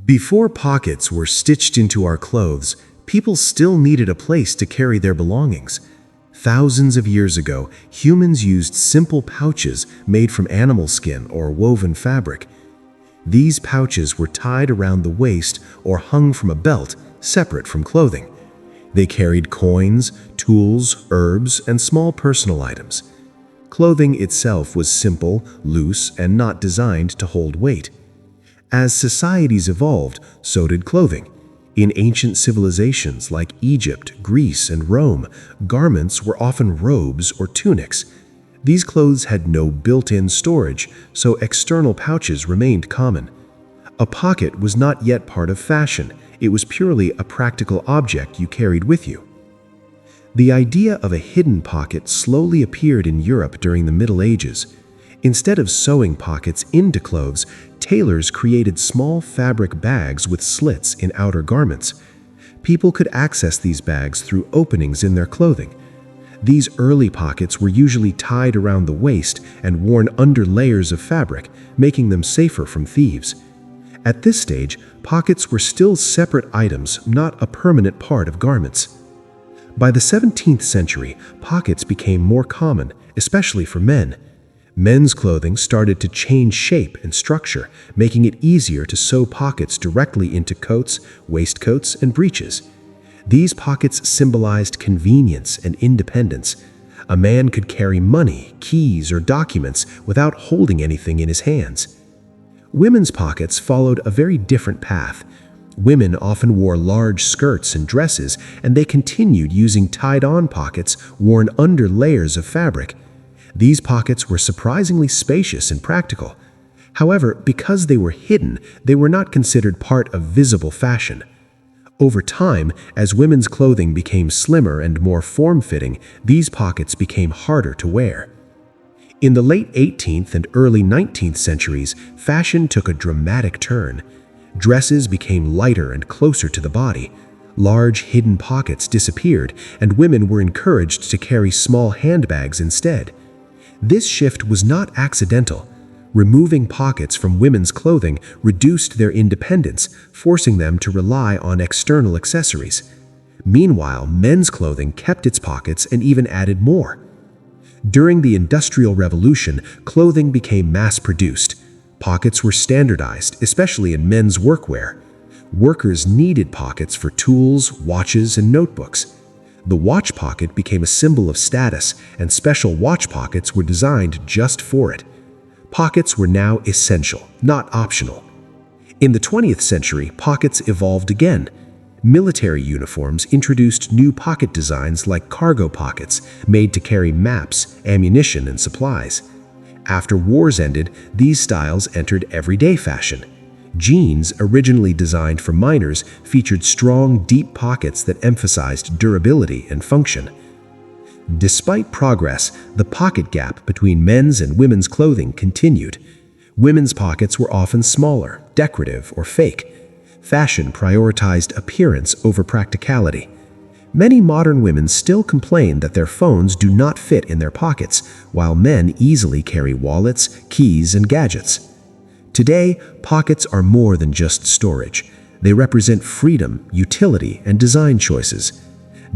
Before pockets were stitched into our clothes, people still needed a place to carry their belongings. Thousands of years ago, humans used simple pouches made from animal skin or woven fabric. These pouches were tied around the waist or hung from a belt, separate from clothing. They carried coins, tools, herbs, and small personal items. Clothing itself was simple, loose, and not designed to hold weight. As societies evolved, so did clothing. In ancient civilizations like Egypt, Greece, and Rome, garments were often robes or tunics. These clothes had no built-in storage, so external pouches remained common. A pocket was not yet part of fashion. It was purely a practical object you carried with you. The idea of a hidden pocket slowly appeared in Europe during the Middle Ages. Instead of sewing pockets into clothes, tailors created small fabric bags with slits in outer garments. People could access these bags through openings in their clothing. These early pockets were usually tied around the waist and worn under layers of fabric, making them safer from thieves. At this stage, pockets were still separate items, not a permanent part of garments. By the 17th century, pockets became more common, especially for men. Men's clothing started to change shape and structure, making it easier to sew pockets directly into coats, waistcoats, and breeches. These pockets symbolized convenience and independence. A man could carry money, keys, or documents without holding anything in his hands. Women's pockets followed a very different path. Women often wore large skirts and dresses, and they continued using tied-on pockets worn under layers of fabric. These pockets were surprisingly spacious and practical. However, because they were hidden, they were not considered part of visible fashion. Over time, as women's clothing became slimmer and more form-fitting, these pockets became harder to wear. In the late 18th and early 19th centuries, fashion took a dramatic turn. Dresses became lighter and closer to the body. Large hidden pockets disappeared, and women were encouraged to carry small handbags instead. This shift was not accidental. Removing pockets from women's clothing reduced their independence, forcing them to rely on external accessories. Meanwhile, men's clothing kept its pockets and even added more. During the Industrial Revolution, clothing became mass-produced. Pockets were standardized, especially in men's workwear. Workers needed pockets for tools, watches, and notebooks. The watch pocket became a symbol of status, and special watch pockets were designed just for it. Pockets were now essential, not optional. In the 20th century, pockets evolved again. Military uniforms introduced new pocket designs like cargo pockets, made to carry maps, ammunition, and supplies. After wars ended, these styles entered everyday fashion. Jeans, originally designed for miners, featured strong, deep pockets that emphasized durability and function. Despite progress, the pocket gap between men's and women's clothing continued. Women's pockets were often smaller, decorative, or fake. Fashion prioritized appearance over practicality. Many modern women still complain that their phones do not fit in their pockets, while men easily carry wallets, keys, and gadgets. Today, pockets are more than just storage. They represent freedom, utility, and design choices.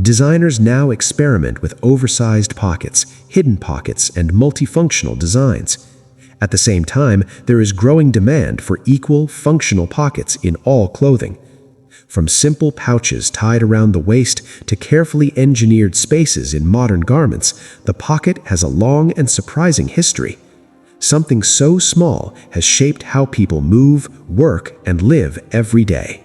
Designers now experiment with oversized pockets, hidden pockets, and multifunctional designs. At the same time, there is growing demand for equal, functional pockets in all clothing. From simple pouches tied around the waist to carefully engineered spaces in modern garments, the pocket has a long and surprising history. Something so small has shaped how people move, work, and live every day.